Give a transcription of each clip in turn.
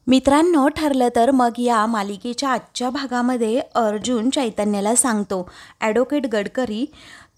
मित्रांनो, ठरलं तर मग या मालिकेच्या आजच्या भागामध्ये अर्जुन चैतन्याला सांगतो, ॲडव्होकेट गडकरी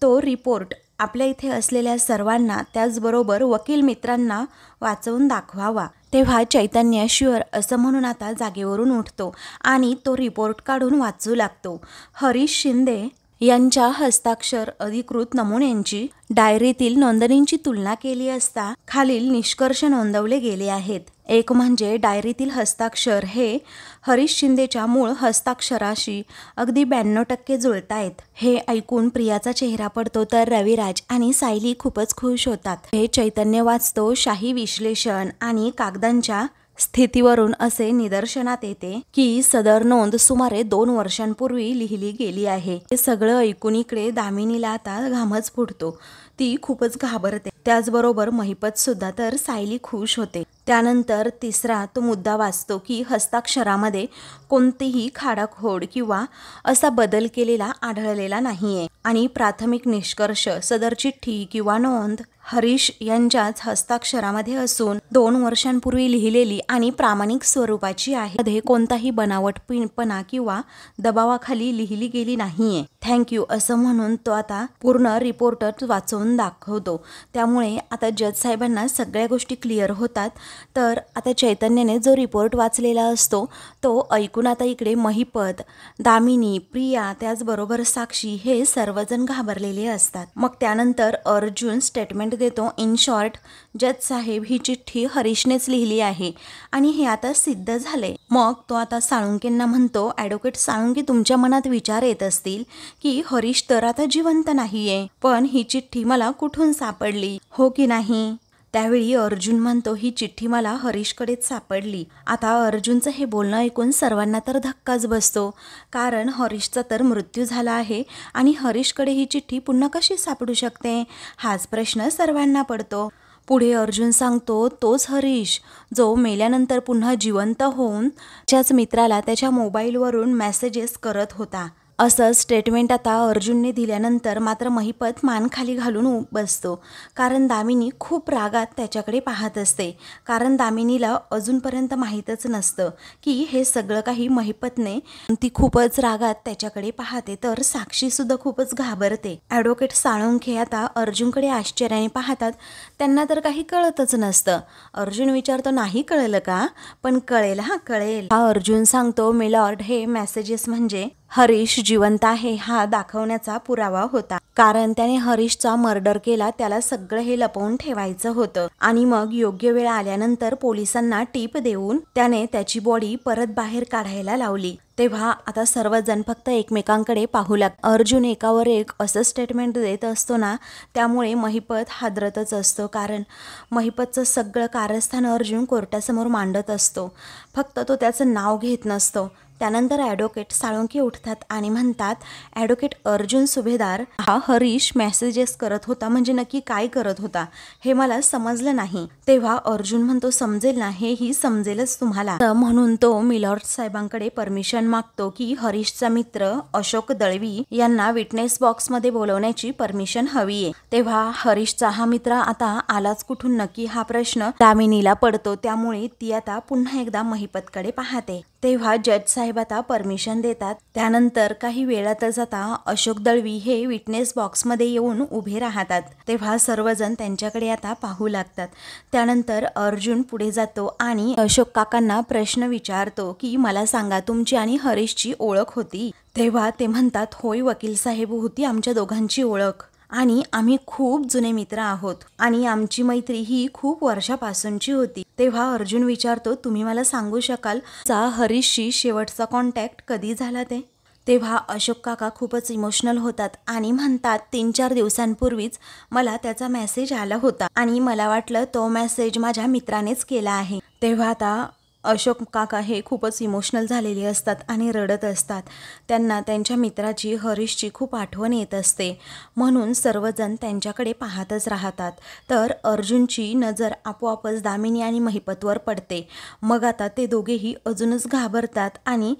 तो रिपोर्ट आपल्या इथे असलेल्या सर्वांना त्याचबरोबर वकील मित्रांना वाचवून दाखवावा। तेव्हा चैतन्य शुअर असं म्हणून आता जागेवरून उठतो आणि तो रिपोर्ट काढून वाचू लागतो। हरीश शिंदे यांच्या हस्ताक्षर अधिकृत नमुन्यांची डायरीतील नोंदणींची तुलना केली असता खालील निष्कर्ष नोंदवले गेले आहेत। एक म्हणजे डायरीतील हस्ताक्षर हे हरीश शिंदेच्या मूळ हस्ताक्षराशी अगदी 92% जुळतायत। हे ऐकून प्रियाचा चेहरा पडतो तर रविराज आणि सायली खूपच खुश होतात। हे चैतन्य वाचतो शाही विश्लेषण आणि कागदांच्या स्थितीवरून असे निदर्शनात येते की सदर नोंद सुमारे 2 वर्षांपूर्वी लिहिली गेली आहे। हे सगळं ऐकून इकडे दामिनीला आता घामच फुटतो, ती खूपच घाबरते। त्याचबरोबर महिपत सुद्धा। तर सायली खुश होते। त्यानंतर तिसरा तो मुद्दा वाचतो की हस्ताक्षरामध्ये कोणतीही खाडाखोड किंवा असा बदल केलेला आढळलेला नाहीये आणि प्राथमिक निष्कर्ष सदर चिठ्ठी किंवा नोंद हरीश यांच्याच हस्ताक्षरामध्ये असून 2 वर्षांपूर्वी लिहिलेली आणि प्रामाणिक स्वरूपाची आहे। मध्ये कोणताही बनावटपणा किंवा दबावाखाली लिहिली गेली नाहीये। थँक्यू असं म्हणून तो आता पूर्ण रिपोर्ट वाचवून दाखवतो। त्यामुळे आता जज साहेबांना सगळ्या गोष्टी क्लिअर होतात। तर आता चैतन्याने जो रिपोर्ट वाचलेला असतो तो ऐकून आता इकडे महिपत, दामिनी, प्रिया त्याचबरोबर साक्षी हे सर्वजण घाबरलेले असतात। मग त्यानंतर अर्जुन स्टेटमेंट देतो, इन शॉर्ट जज साहेब ही चिठ्ठी हरीशनेच लिहिली आहे आणि हे आता सिद्ध झाले। मग तो आता साळुंकेंना म्हणतो, ॲडव्होकेट साळुंके तुमच्या मनात विचार येत असतील की हरीश तर आता जिवंत नाहीये, पण ही चिठ्ठी मला कुठून सापडली, हो की नाही? त्यावेळी अर्जुन म्हणतो, ही चिठ्ठी मला हरीशकडेच सापडली। आता अर्जुनचं हे बोलणं ऐकून सर्वांना तर धक्काच बसतो, कारण हरीशचा तर मृत्यू झाला आहे आणि हरीशकडे ही चिठ्ठी पुन्हा कशी सापडू शकते हाच प्रश्न सर्वांना पडतो। पुढे अर्जुन सांगतो, तोच हरीश जो मेल्यानंतर पुन्हा जिवंत होऊन त्याच्याच मित्राला त्याच्या मोबाईलवरून मेसेजेस करत होता। असं स्टेटमेंट आता अर्जुनने दिल्यानंतर मात्र महिपत मान खाली घालून बसतो, कारण दामिनी खूप रागात त्याच्याकडे पाहत असते। कारण दामिनीला अजूनपर्यंत माहीतच नसतं की हे सगळं काही महिपतने, ती खूपच रागात त्याच्याकडे पाहते। तर साक्षी सुद्धा खूपच घाबरते। ॲडव्होकेट साळुंखे आता अर्जुनकडे आश्चर्याने पाहतात, त्यांना तर काही कळतच नसतं। अर्जुन विचारतो, नाही कळलं का? पण कळेल, हा कळेल। हा अर्जुन सांगतो, मिलॉर्ड हे मेसेजेस म्हणजे हरीश जिवंत आहे हा दाखवण्याचा पुरावा होता, कारण त्याने हरीशचा मर्डर केला, त्याला सगळं हे लपवून ठेवायचं होतं आणि मग योग्य वेळ आल्यानंतर पोलिसांना टीप देऊन त्याने त्याची बॉडी परत बाहेर काढायला लावली। तेव्हा आता सर्वजण फक्त एकमेकांकडे पाहू लागतात। अर्जुन एकावर एक असं स्टेटमेंट देत असतो ना, त्यामुळे महिपत हादरतच असतो, कारण महिपतचं सगळं कारस्थान अर्जुन कोर्टासमोर मांडत असतो, फक्त तो त्याचं नाव घेत नसतो। त्यानंतर ॲडव्होकेट साळुंके उठतात आणि म्हणतात, ॲडव्होकेट अर्जुन सुभेदार, हा हरीश मेसेजेस करत होता म्हणजे नक्की काय करत होता हे मला समजलं नाही। तेव्हा अर्जुन म्हणतो, समजेल ना, हेही समजेलच तुम्हाला। म्हणून तो मिलॉर्ड साहेबांकडे परमिशन मागतो की हरीशचा मित्र अशोक दळवी यांना विटनेस बॉक्समध्ये बोलवण्याची परमिशन हवी आहे। तेव्हा हरीशचा हा मित्र आता आलाच कुठून नक्की हा प्रश्न दामिनीला पडतो, त्यामुळे ती आता पुन्हा एकदा महिपतकडे पाहते। तेव्हा जज साहेब आता परमिशन देतात। त्यानंतर काही वेळातच आता अशोक दळवी हे विटनेस बॉक्समध्ये येऊन उभे राहतात। तेव्हा सर्वजण त्यांच्याकडे आता पाहू लागतात। त्यानंतर अर्जुन पुढे जातो आणि अशोक काकांना प्रश्न विचारतो की मला सांगा, तुमची आणि हरीशची ओळख होती? तेव्हा ते म्हणतात, होय वकील साहेब, होती आमच्या दोघांची ओळख आणि आम्ही खूप जुने मित्र आहोत आणि आमची मैत्री ही खूप वर्षापासूनची होती। तेव्हा अर्जुन विचारतो, तुम्ही मला सांगू शकाल हरीशशी शेवटचा कॉन्टॅक्ट कधी झाला ते? तेव्हा अशोक काका खूपच इमोशनल होतात आणि म्हणतात, 3-4 दिवसांपूर्वीच मला त्याचा मेसेज आला होता आणि मला वाटलं तो मेसेज माझ्या मित्रानेच केला आहे। तेव्हा आता अशोक काका हे खूपच इमोशनल झालेले असतात आणि रडत असतात। त्यांना त्यांच्या मित्राची, हरीशची खूप आठवण येत असते, म्हणून सर्वजण त्यांच्याकडे पाहतच राहतात। तर अर्जुनची नजर आपोआपच दामिनी आणि महिपतवर पडते। मग आता ते दोघेही अजूनच घाबरतात आणि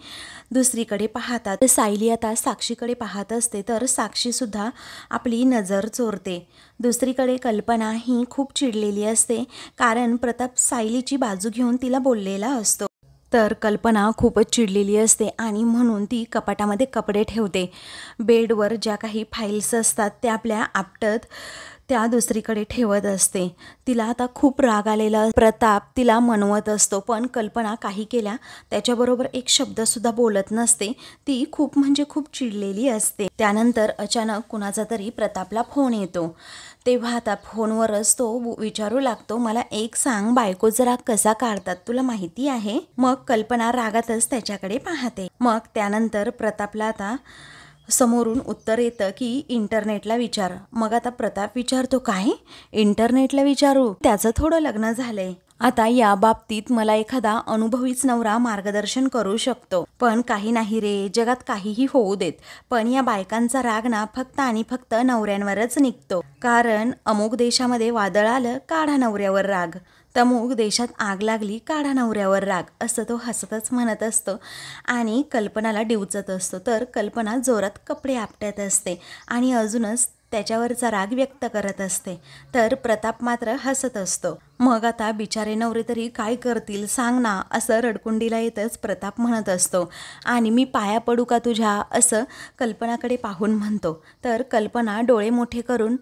दुसरीकडे पाहतात। सायली आता साक्षीकडे पाहत असते, तर साक्षी सुद्धा आपली नजर चोरते। दुसरीकडे कल्पना ही खूप चिडलेली असते, कारण प्रताप सायलीची बाजू घेऊन तिला बोललेला असतो। तर कल्पना खूपच चिडलेली असते आणि म्हणून ती कपाटामध्ये कपडे ठेवते. बेडवर ज्या काही फाईल्स असतात त्या आपल्या आपटत त्या दुसरीकडे ठेवत असते. तिला आता खूप राग आलेला. प्रताप तिला मनवत असतो, पण कल्पना काही केल्या त्याच्याबरोबर एक शब्दसुद्धा बोलत नसते. ती खूप म्हणजे खूप चिडलेली असते. त्यानंतर अचानक कुणाचा तरी प्रतापला फोन येतो. तेव्हा आता फोनवरच तो विचारू लागतो, मला एक सांग, बायकोचा राग कसा काढतात तुला माहिती आहे? मग कल्पना रागातच त्याच्याकडे पाहते. मग त्यानंतर प्रतापला आता समोरून उत्तर येतं की इंटरनेटला विचार. मग आता प्रताप विचारतो, काय इंटरनेटला विचारू? त्याचं थोडं लग्न झालंय. आता या बाबतीत मला एखादा अनुभवीच नवरा मार्गदर्शन करू शकतो. पण काही नाही रे, जगात काहीही होऊ देत, पण या बायकांचा राग ना फक्त आणि फक्त नवऱ्यांवरच निघतो. कारण अमुक देशामध्ये वादळ आलं, काढा नवऱ्यावर राग. तमुक देशात आग लागली, काढा नवऱ्यावर राग. असं तो हसतच म्हणत असतो आणि कल्पनाला डिवचत असतो. तर कल्पना जोरात कपडे आपटत असते आणि अजूनच त्याच्यावरचा राग व्यक्त करत असते. तर प्रताप मात्र हसत असतो. मग आता बिचारे नवरे तरी काय करतील सांग ना, असं रडकुंडीला येतच प्रताप म्हणत असतो. आणि मी पाया पडू का तुझ्या, असं कल्पनाकडे पाहून म्हणतो. तर कल्पना डोळे मोठे करून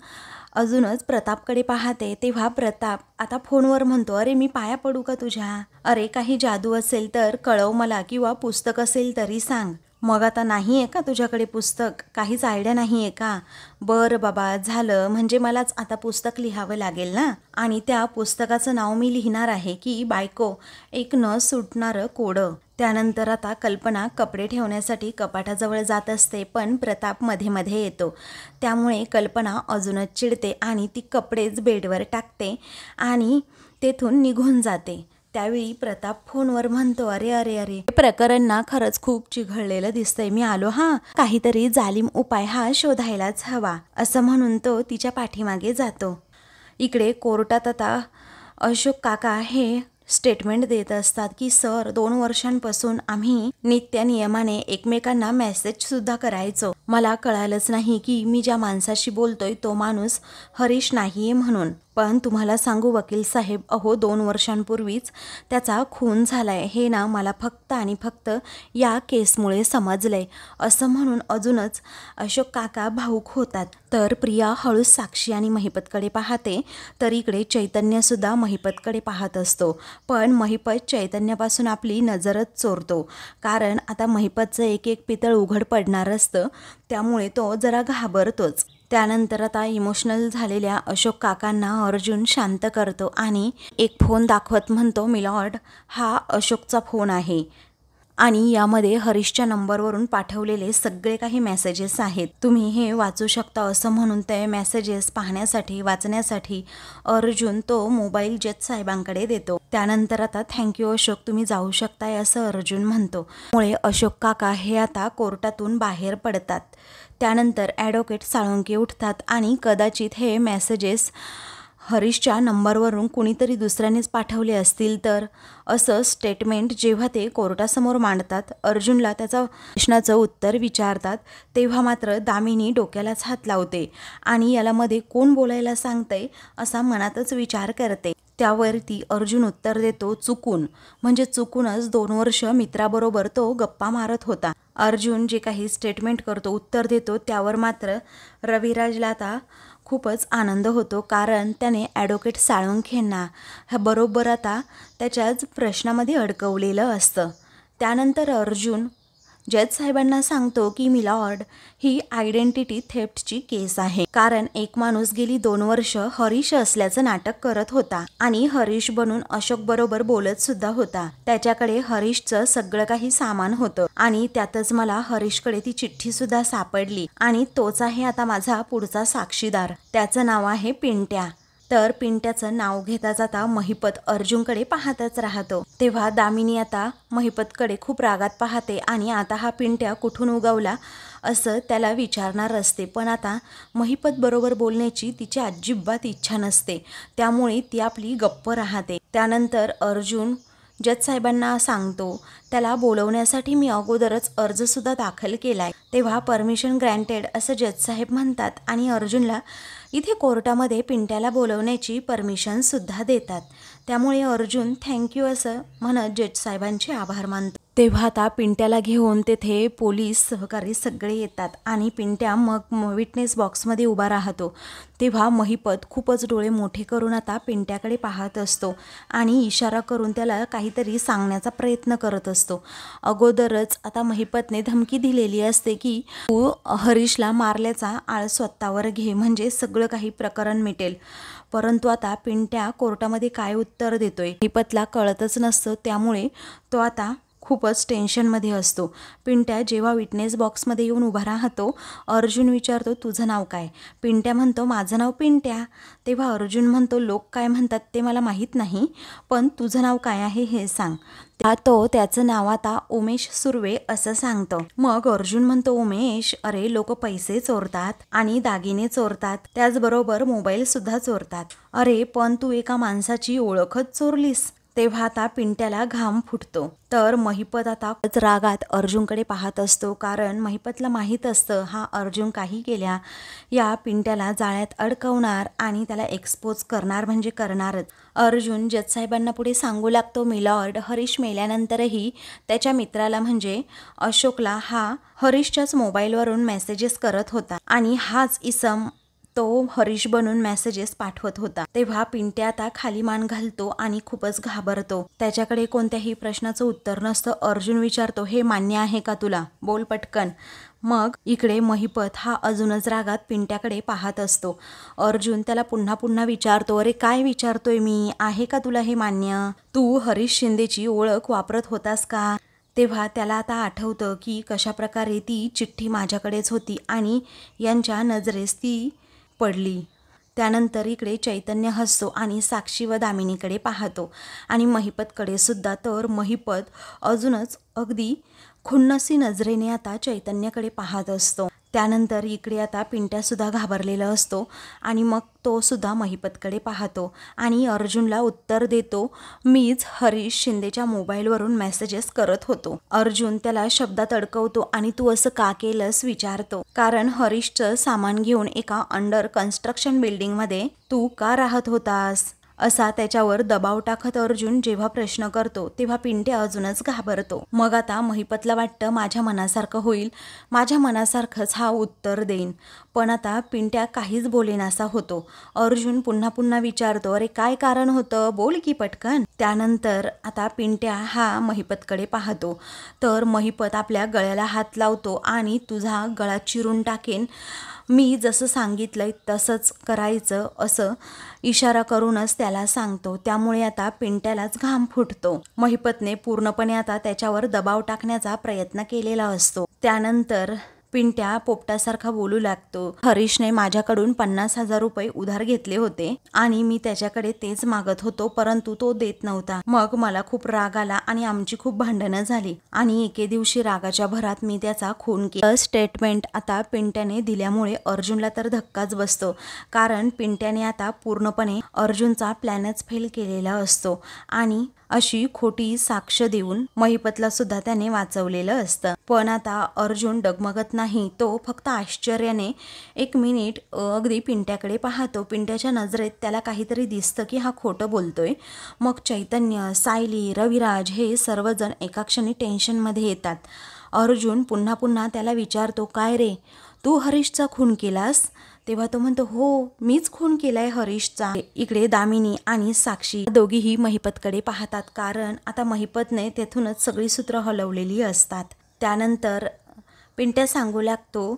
अजूनच प्रतापकडे पाहते. तेव्हा प्रताप आता फोनवर म्हणतो, अरे मी पाया पडू का तुझ्या? अरे काही जादू असेल तर कळव मला, किंवा पुस्तक असेल तरी सांग. मग आता नाही आहे का तुझ्याकडे पुस्तक? काहीच आयडिया नाही आहे का? बरं बाबा, झालं म्हणजे मलाच आता पुस्तक लिहावं लागेल ना. आणि त्या पुस्तकाचं नाव मी लिहिणार आहे की बायको एक न सुटणारं कोडं. त्यानंतर आता कल्पना कपडे ठेवण्यासाठी कपाटाजवळ जात असते, पण प्रताप मध्ये मध्ये येतो. त्यामुळे कल्पना अजूनच चिडते आणि ती कपडेच बेडवर टाकते आणि तेथून निघून जाते. त्यावेळी प्रताप फोनवर म्हणतो, अरे अरे अरे, हे प्रकरण ना खरंच खूप चिघळलेलं दिसतंय. मी आलो हा, काहीतरी जालिम उपाय हा शोधायलाच हवा, असं म्हणून तो तिच्या पाठीमागे जातो. इकडे कोर्टात आता अशोक काका हे स्टेटमेंट देत असतात की सर, 2 वर्षांपासून आम्ही नित्य नियमाने एकमेकांना मेसेज सुद्धा करायचो. मला कळालंच नाही की मी ज्या माणसाशी बोलतोय तो माणूस हरीश नाहीये म्हणून. पण तुम्हाला सांगू वकील साहेब, अहो 2 वर्षांपूर्वीच त्याचा खून झालाय, हे ना मला फक्त आणि फक्त या केसमुळे समजलंय, असं म्हणून अजूनच अशोक काका भाऊक होतात. तर प्रिया हळूच साक्षी आणि महिपतकडे पाहते. तर इकडे चैतन्यसुद्धा महिपतकडे पाहत असतो. पण महिपत चैतन्यापासून आपली नजरच चोरतो. कारण आता महिपतचं एक एक पितळ उघड पडणार असतं, त्यामुळे तो जरा घाबरतोच. त्यानंतर आता इमोशनल झालेल्या अशोक काकांना अर्जुन शांत करतो आणि एक फोन दाखवत म्हणतो, मिलॉर्ड, हा अशोकचा फोन आहे आणि यामध्ये हरीशच्या नंबरवरून पाठवलेले सगळे काही मेसेजेस आहेत, तुम्ही हे वाचू शकता, असं म्हणून ते मेसेजेस पाहण्यासाठी वाचण्यासाठी अर्जुन तो मोबाईल जज साहेबांकडे देतो. त्यानंतर आता थँक्यू अशोक, तुम्ही जाऊ शकताय, असं अर्जुन म्हणतो. त्यामुळे अशोक काका हे आता कोर्टातून बाहेर पडतात. त्यानंतर ॲडव्होकेट साळुंके उठतात आणि कदाचित हे मेसेजेस हरीशच्या नंबरवरून कुणीतरी दुसऱ्यानेच पाठवले असतील तर, असं स्टेटमेंट जेव्हा ते कोर्टासमोर मांडतात, अर्जुनला त्याचा प्रश्नाचं उत्तर विचारतात, तेव्हा मात्र दामिनी डोक्यालाच हात लावते आणि याला मध्ये कोण बोलायला सांगतंय असा मनातच विचार करते. त्यावरती अर्जुन उत्तर देतो, चुकून, म्हणजे चुकूनच 2 वर्ष मित्राबरोबर तो गप्पा मारत होता. अर्जुन जे काही स्टेटमेंट करतो, उत्तर देतो, त्यावर मात्र रविराजला आता खूपच आनंद होतो. कारण त्याने ॲडव्होकेट साळुंखेंना बरोबर आता त्याच्याच प्रश्नामध्ये अडकवलेलं असतं. त्यानंतर अर्जुन जज साहेबांना सांगतो की मिलॉर्ड, ही आयडेंटिटी थेफ्टची केस आहे. कारण एक माणूस गेली 2 वर्ष हरीश असल्याचं नाटक करत होता आणि हरीश बनून अशोक बरोबर बोलत सुद्धा होता. त्याच्याकडे हरीशचं सगळं काही सामान होतं आणि त्यातच मला हरीशकडे ती चिठ्ठी सुद्धा सापडली आणि तोच आहे आता माझा पुढचा साक्षीदार. त्याचं नाव आहे पिंट्या. तर पिंट्याचं नाव घेता जाता महिपत अर्जुनकडे पाहतच राहतो. तेव्हा दामिनी आता महिपतकडे खूप रागात पाहते आणि आता हा पिंट्या कुठून उगवला असं त्याला विचारणार असते. पण आता महिपत बरोबर बोलण्याची तिची अजिबात इच्छा नसते, त्यामुळे ती आपली गप्प राहते. त्यानंतर अर्जुन जज साहेबांना सांगतो, त्याला बोलवण्यासाठी मी अगोदरच अर्जसुद्धा दाखल केलाय. तेव्हा परमिशन ग्रँटेड असं जज साहेब म्हणतात आणि अर्जुनला इथे कोर्टामध्ये पिंट्याला बोलवण्याची परमिशन सुद्धा देतात. त्यामुळे अर्जुन थँक्यू असं म्हणत जज साहेबांचे आभार मानतो. तेव्हा आता पिंट्याला घेऊन तेथे पोलीस सहकारी सगळे येतात आणि पिंट्या मग विटनेस बॉक्समध्ये उभा राहतो. तेव्हा महिपत खूपच डोळे मोठे करून आता पिंट्याकडे पाहत असतो आणि इशारा करून त्याला काहीतरी सांगण्याचा प्रयत्न करत असतो. अगोदरच आता महिपतने धमकी दिलेली असते की तू हरीशला मारल्याचा आळ स्वतःवर घे, म्हणजे सगळं काही प्रकरण मिटेल. परंतु आता पिंट्या कोर्टामध्ये काय उत्तर देतोय महिपतला कळतच नसतं. त्यामुळे तो आता खूपच टेन्शनमध्ये असतो. पिंट्या जेव्हा विटनेस बॉक्समध्ये येऊन उभा राहतो, अर्जुन विचारतो तुझं नाव काय? पिंट्या म्हणतो माझं नाव पिंट्या. तेव्हा अर्जुन म्हणतो लोक काय म्हणतात ते मला माहीत नाही, पण तुझं नाव काय आहे हे सांग. तो त्याचं नाव आता उमेश सुर्वे असं सांगतो. मग अर्जुन म्हणतो उमेश, अरे लोक पैसे चोरतात आणि दागिने चोरतात, त्याचबरोबर मोबाईल सुद्धा चोरतात. अरे पण तू एका माणसाची ओळखच चोरलीस. तेव्हा आता पिंट्याला घाम फुटतो. तर महिपत आता रागात अर्जुनकडे पाहत असतो, कारण महिपतला माहीत असतं हा अर्जुन काही केल्या या पिंट्याला जाळ्यात अडकवणार आणि त्याला एक्सपोज करणार म्हणजे करणारच. अर्जुन जज साहेबांना पुढे सांगू लागतो, मिलॉर्ड, हरीश मेल्यानंतरही त्याच्या मित्राला म्हणजे अशोकला हा हरीशच्याच मोबाईलवरून मेसेजेस करत होता आणि हाच इसम तो हरीश बनून मेसेजेस पाठवत होता. तेव्हा पिंट्या आता खाली मान घालतो आणि खूपच घाबरतो. त्याच्याकडे कोणत्याही प्रश्नाचं उत्तर नसतं. अर्जुन विचारतो हे मान्य आहे का तुला? बोल पटकन. मग इकडे महिपत हा अजूनच रागात पिंट्याकडे पाहत असतो. अर्जुन त्याला पुन्हा पुन्हा विचारतो, अरे काय विचारतोय मी, आहे का तुला हे मान्य? तू हरीश शिंदेची ओळख वापरत होतास का? तेव्हा त्याला आता आठवतं की कशाप्रकारे ती चिठ्ठी माझ्याकडेच होती आणि यांच्या नजरेस ती पडली. त्यानंतर इकडे चैतन्य हसतो आणि साक्षी व दामिनीकडे पाहतो आणि महिपतकडे सुद्धा. तर महिपत अजूनच अगदी खुन्नसी नजरेने आता चैतन्यकडे पाहत असतो. त्यानंतर इकडे आता पिंट्यासुद्धा घाबरलेला असतो आणि मग तो सुद्धा महिपतकडे पाहतो आणि अर्जुनला उत्तर देतो, मीच हरीश शिंदेच्या मोबाईलवरून मेसेजेस करत होतो. अर्जुन त्याला शब्दात अडकवतो आणि तू असं का केलंस विचारतो, कारण हरीशचं सामान घेऊन एका अंडर कन्स्ट्रक्शन बिल्डिंगमध्ये तू का राहत होतास असा त्याच्यावर दबाव टाकत अर्जुन जेव्हा प्रश्न करतो, तेव्हा पिंट्या अजूनच घाबरतो. मग आता महिपतला वाटतं माझ्या मनासारखं होईल, माझ्या मनासारखंच हा उत्तर देईन. पण आता पिंट्या काहीच बोलेनासा होतो. अर्जुन पुन्हा पुन्हा विचारतो, अरे काय कारण होतं, बोल की पटकन. त्यानंतर आता पिंट्या हा महिपतकडे पाहतो. तर महिपत आपल्या गळ्याला हात लावतो आणि तुझा गळा चिरून टाकेन, मी जसं सांगितलंय तसंच करायचं असं इशारा करूनच त्याला सांगतो. त्यामुळे आता पिंट्यालाच घाम फुटतो. महिपतने पूर्णपणे आता त्याच्यावर दबाव टाकण्याचा प्रयत्न केलेला असतो. त्यानंतर पिंट्या पोपटासारखा बोलू लागतो, हरीशने माझ्याकडून 50,000 रुपये उधार घेतले होते आणि मी त्याच्याकडे तेच मागत होतो, परंतु तो देत नव्हता. मग मला खूप राग आला आणि आमची खूप भांडणं झाली आणि एके दिवशी रागाच्या भरात मी त्याचा खून केला. स्टेटमेंट आता पिंट्याने दिल्यामुळे अर्जुनला तर धक्काच बसतो, कारण पिंट्याने आता पूर्णपणे अर्जुनचा प्लॅनच फेल केलेला असतो आणि अशी खोटी साक्ष देऊन महिपतला सुद्धा त्याने वाचवलेलं असतं. पण आता अर्जुन डगमगत नाही, तो फक्त आश्चर्याने 1 मिनिट अगदी पिंट्याकडे पाहतो. पिंट्याच्या नजरेत त्याला काहीतरी दिसतं की हा खोटं बोलतोय. मग चैतन्य, सायली, रविराज हे सर्वजण एका क्षणी टेन्शनमध्ये येतात. अर्जुन पुन्हा पुन्हा त्याला विचारतो, काय रे तू हरीशचा खून केलास? तेव्हा तो म्हणतो हो, मीच खून केलाय हरीशचा. इकडे दामिनी आणि साक्षी दोघीही महिपतकडे पाहतात, कारण आता महिपतने तेथूनच सगळी सूत्र हलवलेली असतात. त्यानंतर पिंट्या सांगू लागतो,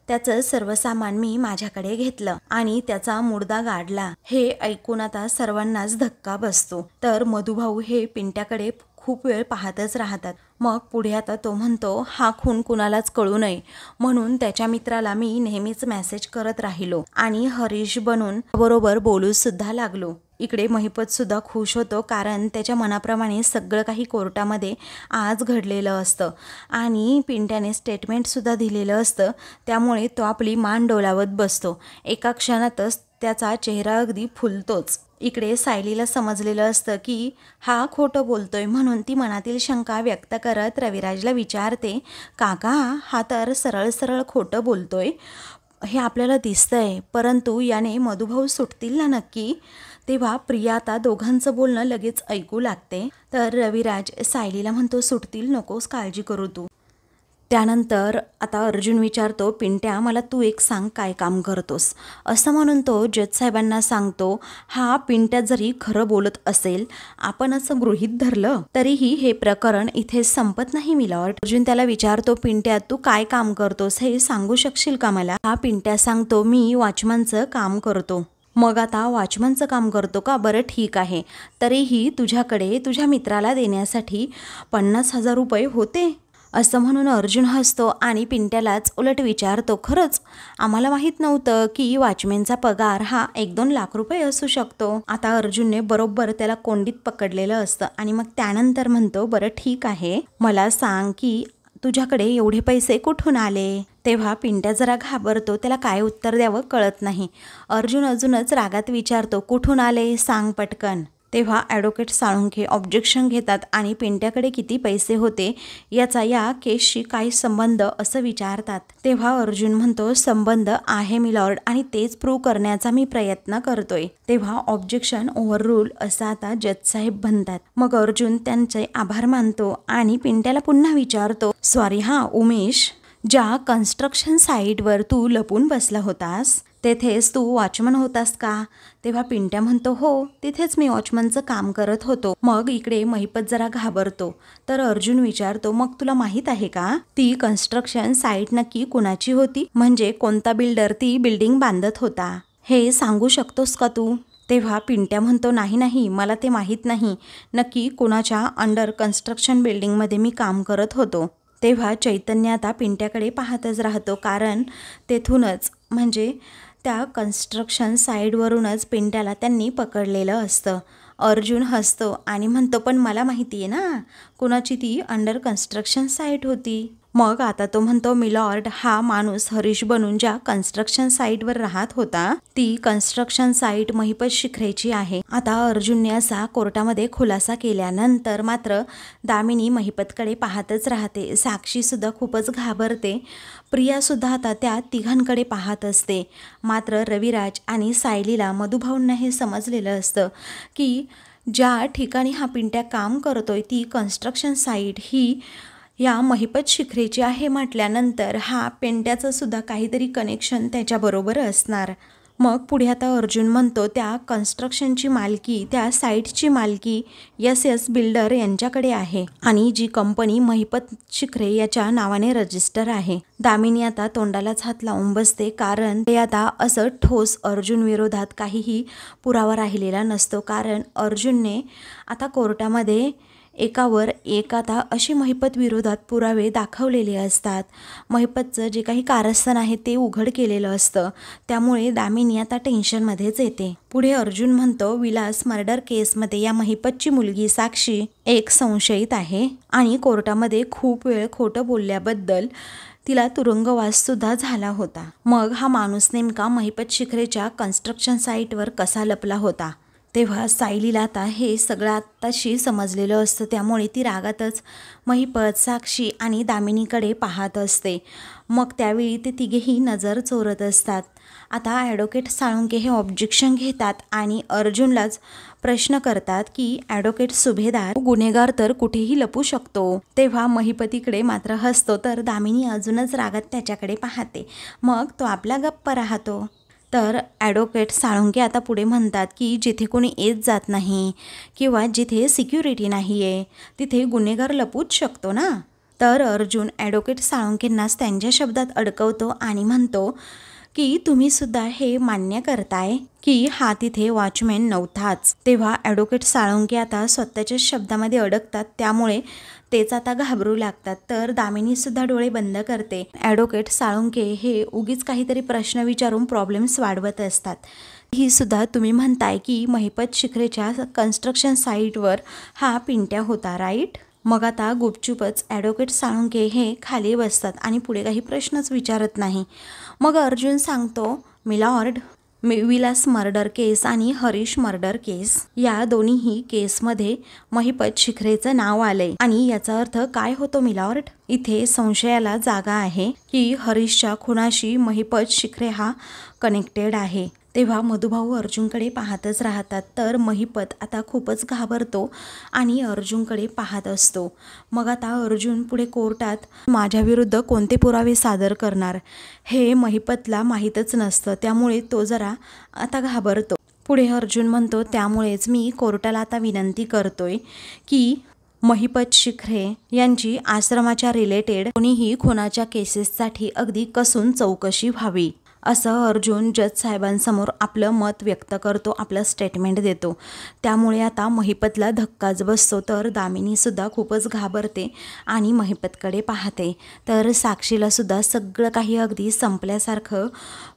त्याचं सर्व सामान मी माझ्याकडे घेतलं आणि त्याचा मुर्दा गाडला. हे ऐकून आता सर्वांनाच धक्का बसतो. तर मधुभाऊ हे पिंट्याकडे खूप वेळ पाहतच राहतात. मग पुढे आता तो म्हणतो, हा खून कुणालाच कळू नये म्हणून त्याच्या मित्राला मी नेहमीच मेसेज करत राहिलो आणि हरीश बनून बरोबर बोलू सुद्धा लागलो. इकडे महिपत सुद्धा खुश होतो, कारण त्याच्या मनाप्रमाणे सगळं काही कोर्टामध्ये आज घडलेलं असतं आणि पिंट्याने स्टेटमेंट सुद्धा दिलेलं असतं. त्यामुळे तो आपली मान डोलावत बसतो. एका क्षणातच त्याचा चेहरा अगदी फुलतोच. इकडे सायलीला समजलेलं असतं की हा खोटं बोलतोय, म्हणून ती मनातील शंका व्यक्त करत रविराजला विचारते, काका हा तर सरळ सरळ खोटं बोलतोय, हे आपल्याला दिसतंय, परंतु याने मधुभाऊ सुटतील ना नक्की? तेव्हा प्रिया आता दोघांचं बोलणं लगेच ऐकू लागते. तर रविराज सायलीला म्हणतो, सुटतील, नकोस काळजी करू तू. त्यानंतर आता अर्जुन विचारतो, पिंट्या मला तू एक सांग, काय काम करतोस? असं म्हणून तो जज साहेबांना सांगतो. हा पिंट्या जरी खरं बोलत असेल, आपण असं गृहीत धरलं तरीही हे प्रकरण इथे संपत नाही मिलॉर्ड. अर्जुन त्याला विचारतो, पिंट्या तू काय काम करतोस हे सांगू शकशील का मला? हा पिंट्या सांगतो, मी वॉचमनचं काम करतो. मग आता वॉचमनचं काम करतो का? बरं ठीक आहे, तरीही तुझ्याकडे तुझ्या मित्राला देण्यासाठी 50,000 रुपये होते. असं म्हणून अर्जुन हसतो आणि पिंट्यालाच उलट विचारतो, खरंच आम्हाला माहीत नव्हतं की वॉचमॅनचा पगार हा 1-2 लाख रुपये असू शकतो. आता अर्जुनने बरोबर त्याला कोंडीत पकडलेलं असतं आणि मग त्यानंतर म्हणतो, बरं ठीक आहे, मला सांग की तुझ्याकडे एवढे पैसे कुठून आले? तेव्हा पिंट्या जरा घाबरतो, त्याला काय उत्तर द्यावं कळत नाही. अर्जुन अजूनच रागात विचारतो, कुठून आले सांग पटकन. तेव्हा ॲडव्होकेट साळुंखे ऑब्जेक्शन घेतात आणि पिंट्याकडे किती पैसे होते याचा या केसशी काय संबंध असं विचारतात. तेव्हा अर्जुन म्हणतो, संबंध आहे मिलॉर्ड आणि तेच प्रूव्ह करण्याचा मी प्रयत्न करतोय. तेव्हा ऑब्जेक्शन ओव्हररूल असं आता जज साहेब म्हणतात. मग अर्जुन त्यांचे आभार मानतो आणि पिंट्याला पुन्हा विचारतो, सॉरी हा उमेश, ज्या कन्स्ट्रक्शन साईटवर तू लपून बसला होतास तेथेच तू वॉचमन होतास का? तेव्हा पिंट्या म्हणतो, हो तिथेच मी वॉचमनचं काम करत होतो. मग इकडे महिपत जरा घाबरतो. तर अर्जुन विचारतो, मग तुला माहीत आहे का ती कन्स्ट्रक्शन साईट नक्की कुणाची होती? म्हणजे कोणता बिल्डर ती बिल्डिंग बांधत होता हे सांगू शकतोस का तू? तेव्हा पिंट्या म्हणतो, नाही मला ते माहीत नाही, नक्की कुणाच्या अंडर कन्स्ट्रक्शन बिल्डिंगमध्ये मी काम करत होतो. तेव्हा चैतन्य आता पिंट्याकडे पाहतच राहतो, कारण तेथूनच म्हणजे त्या कन्स्ट्रक्शन साईडवरूनच पिंट्याला त्यांनी पकडलेलं असतं. अर्जुन हसतो आणि म्हणतो, पण मला माहिती आहे ना कुणाची ती अंडर कन्स्ट्रक्शन साईट होती. मग आता तो म्हणतो, मिलॉर्ड, हा माणूस हरीश बनून ज्या कन्स्ट्रक्शन साईटवर राहत होता ती कन्स्ट्रक्शन साईट महिपत शिखरेची आहे. आता अर्जुनने असा कोर्टामध्ये खुलासा केल्यानंतर मात्र दामिनी महिपतकडे पाहतच राहते. साक्षी सुद्धा खूपच घाबरते. प्रिया सुद्धा आता त्या तिघांकडे पाहत असते. मात्र रविराज आणि सायलीला मधुभाऊंना हे समजलेलं असतं की ज्या ठिकाणी हा पिंट्या काम करतोय ती कन्स्ट्रक्शन साईट ही या महिपत शिखरेची आहे म्हटल्यानंतर हा पिंट्याचं सुद्धा काहीतरी कनेक्शन त्याच्याबरोबर असणार. मग पुढे आता अर्जुन म्हणतो, त्या कन्स्ट्रक्शनची मालकी, त्या साईटची मालकी एस बिल्डर यांच्याकडे आहे आणि जी कंपनी महिपत शिखरे याच्या नावाने रजिस्टर आहे. दामिनी आता तोंडालाच हात लावून बसते, कारण ते आता असं ठोस अर्जुन विरोधात काहीही पुरावा राहिलेला नसतो. कारण अर्जुनने आता कोर्टामध्ये एकावर एक आता अशी महिपत विरोधात पुरावे दाखवलेले असतात. महिपतचं जे काही कारस्थान आहे ते उघड केलेलं असतं. त्यामुळे दामिनी आता टेन्शनमध्येच येते. पुढे अर्जुन म्हणतो, विलास मर्डर केसमध्ये या महिपतची मुलगी साक्षी एक संशयित आहे आणि कोर्टामध्ये खूप वेळ खोटं बोलल्याबद्दल तिला तुरुंगवास सुद्धा झाला होता. मग हा माणूस नेमका महिपत शिखरेच्या कन्स्ट्रक्शन साईटवर कसा लपला होता? तेव्हा सायलीला आता हे सगळं आत्ताशी समजलेलं असतं. त्यामुळे ती रागातच महिपत, साक्षी आणि दामिनीकडे पाहत असते. मग त्यावेळी ते तिघेही नजर चोरत असतात. आता ॲडव्होकेट साळुंखे हे ऑब्जेक्शन घेतात आणि अर्जुनलाच प्रश्न करतात की ॲडव्होकेट सुभेदार, गुन्हेगार तर कुठेही लपू शकतो. तेव्हा महिपतीकडे मात्र हसतो, तर दामिनी अजूनच रागात त्याच्याकडे पाहते. मग तो आपला गप्प राहतो. तर ॲडव्होकेट साळुंखे आता पुढे म्हणतात की जिथे कोणी येत जात नाही किंवा जिथे सिक्युरिटी नाही आहे तिथे गुन्हेगार लपूच शकतो ना. तर अर्जुन ॲडव्होकेट साळुंखेंनाच त्यांच्या शब्दात अडकवतो आणि म्हणतो की तुम्ही सुद्धा हे मान्य करताय की हा तिथे वॉचमॅन नव्हताच. तेव्हा ॲडव्होकेट साळुंखे आता स्वतःच्याच शब्दामध्ये अडकतात. त्यामुळे तेच आता घाबरू लागतात. तर दामिनी सुद्धा डोळे बंद करते. ॲडव्होकेट साळुंखे हे उगीच काहीतरी प्रश्न विचारून प्रॉब्लेम्स वाढवत असतात. ही सुद्धा तुम्ही म्हणताय की महिपत शिखरेच्या कन्स्ट्रक्शन साईटवर हा पिंट्या होता, राईट? मग आता गुपचूपच ॲडव्होकेट साळुंखे हे खाली बसतात आणि पुढे काही प्रश्नच विचारत नाही. मग अर्जुन सांगतो, मिलॉर्ड, विलास मर्डर केस आणि हरीश मर्डर केस या दोन्हीही केसमध्ये महिपत शिखरेचं नाव आलंय आणि याचा अर्थ काय होतो मिलॉर्ड? इथे संशयाला जागा आहे की हरीशच्या खुनाशी महिपत शिखरे हा कनेक्टेड आहे. तेव्हा मधुभाऊ अर्जुनकडे पाहतच राहतात. तर महिपत आता खूपच घाबरतो आणि अर्जुनकडे पाहत असतो. मग आता अर्जुन पुढे कोर्टात माझ्याविरुद्ध कोणते पुरावे सादर करणार हे महिपतला माहीतच नसतं, त्यामुळे तो जरा आता घाबरतो. पुढे अर्जुन म्हणतो, त्यामुळेच मी कोर्टाला आता विनंती करतोय की महिपत शिखरे यांची आश्रमाच्या रिलेटेड कोणीही खुनाच्या केसेससाठी अगदी कसून चौकशी व्हावी, असं अर्जुन जज साहेबांसमोर आपलं मत व्यक्त करतो, आपलं स्टेटमेंट देतो. त्यामुळे आता महिपतला धक्काच बसतो. तर दामिनीसुद्धा खूपच घाबरते आणि महिपतकडे पाहते. तर साक्षीलासुद्धा सगळं काही अगदी संपल्यासारखं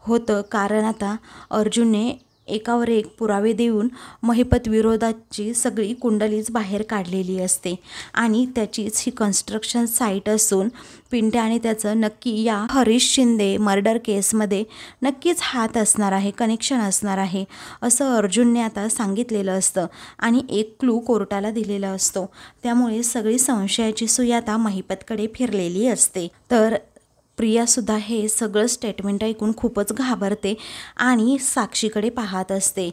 होतं, कारण आता अर्जुनने एकावर एक पुरावे देऊन महिपत विरोधाची सगळी कुंडलीच बाहेर काढलेली असते आणि त्याचीच ही कन्स्ट्रक्शन साईट असून पिंट्या आणि त्याचं नक्की या हरीश शिंदे मर्डर केसमध्ये नक्कीच हात असणार आहे, कनेक्शन असणार आहे, असं अर्जुनने आता सांगितलेलं असतं आणि एक क्लू कोर्टाला दिलेला असतो. त्यामुळे सगळी संशयाची सुई आता महिपतकडे फिरलेली असते. तर प्रियासुद्धा हे सगळं स्टेटमेंट ऐकून खूपच घाबरते आणि साक्षीकडे पाहत असते.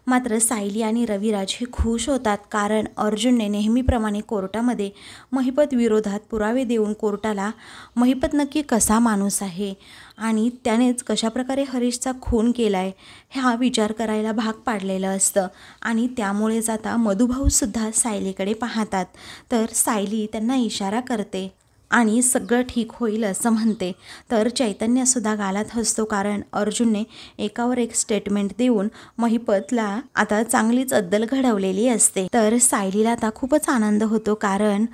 मात्र सायली आणि रविराज हे खुश होतात, कारण अर्जुनने नेहमीप्रमाणे कोर्टामध्ये महिपत विरोधात पुरावे देऊन कोर्टाला महिपत नक्की कसा माणूस आहे आणि त्यानेच कशाप्रकारे हरीशचा खून केला आहे हा विचार करायला भाग पाडलेलं असतं. आणि त्यामुळेच आता मधुभाऊसुद्धा सायलीकडे पाहतात. तर सायली त्यांना इशारा करते आणि सगळं ठीक होईल असं म्हणते. तर चैतन्यसुद्धा गालात हसतो, कारण अर्जुनने एकावर एक स्टेटमेंट देऊन महिपतला आता चांगलीच अद्दल घडवलेली असते. तर सायलीला आता खूपच आनंद होतो, कारण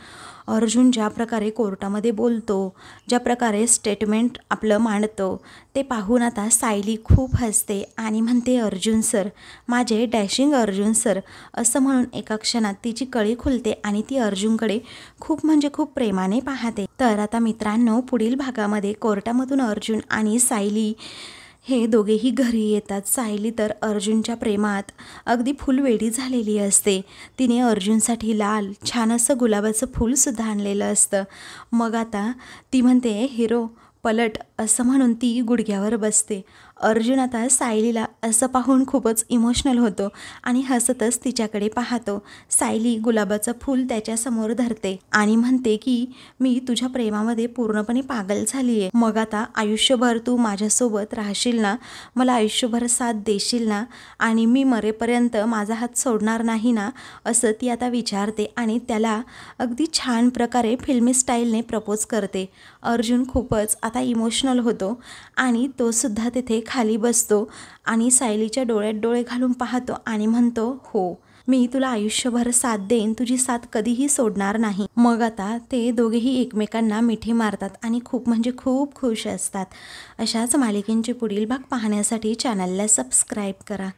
अर्जुन ज्या प्रकारे कोर्टामध्ये बोलतो, ज्या प्रकारे स्टेटमेंट आपलं मांडतो ते पाहून आता सायली खूप हसते आणि म्हणते, अर्जुन सर, माझे डॅशिंग अर्जुन सर, असं म्हणून एका क्षणात तिची कळी खुलते आणि ती अर्जुनकडे खूप म्हणजे खूप प्रेमाने पाहते. तर आता मित्रांनो, पुढील भागामध्ये कोर्टामधून अर्जुन आणि सायली हे दोघेही घरी येतात. सायली तर अर्जुनच्या प्रेमात अगदी फुलवेडी झालेली असते. तिने अर्जुनसाठी लाल छान असं गुलाबाचं फूलसुद्धा आणलेलं असतं. मग आता ती म्हणते, हिरो पलट, असं म्हणून ती गुडघ्यावर बसते. अर्जुन आता सायलीला असं पाहून खूपच इमोशनल होतो आणि हसतच तिच्याकडे पाहतो. सायली गुलाबाचं फूल त्याच्यासमोर धरते आणि म्हणते की मी तुझ्या प्रेमामध्ये पूर्णपणे पागल झाली आहे. मग आता आयुष्यभर तू माझ्यासोबत राहशील ना, मला आयुष्यभर साथ देशील ना, आणि मी मरेपर्यंत माझा हात सोडणार नाही ना, असं ती आता विचारते आणि त्याला अगदी छान प्रकारे फिल्मी स्टाईलने प्रपोज करते. अर्जुन खूपच आता इमोशनल होतो आणि तो सुद्धा तिथे खाली बसतो आणि सायलीच्या डोळ्यात डोळे घालून पाहतो आणि म्हणतो, हो, मी तुला आयुष्यभर साथ देईन, तुझी साथ कधीही सोडणार नाही. मग आता ते दोघेही एकमेकांना मिठी मारतात आणि खूप म्हणजे खूप खुश असतात. अशाच मालिकेंचे पुढील भाग पाहण्यासाठी चॅनलला सबस्क्राईब करा.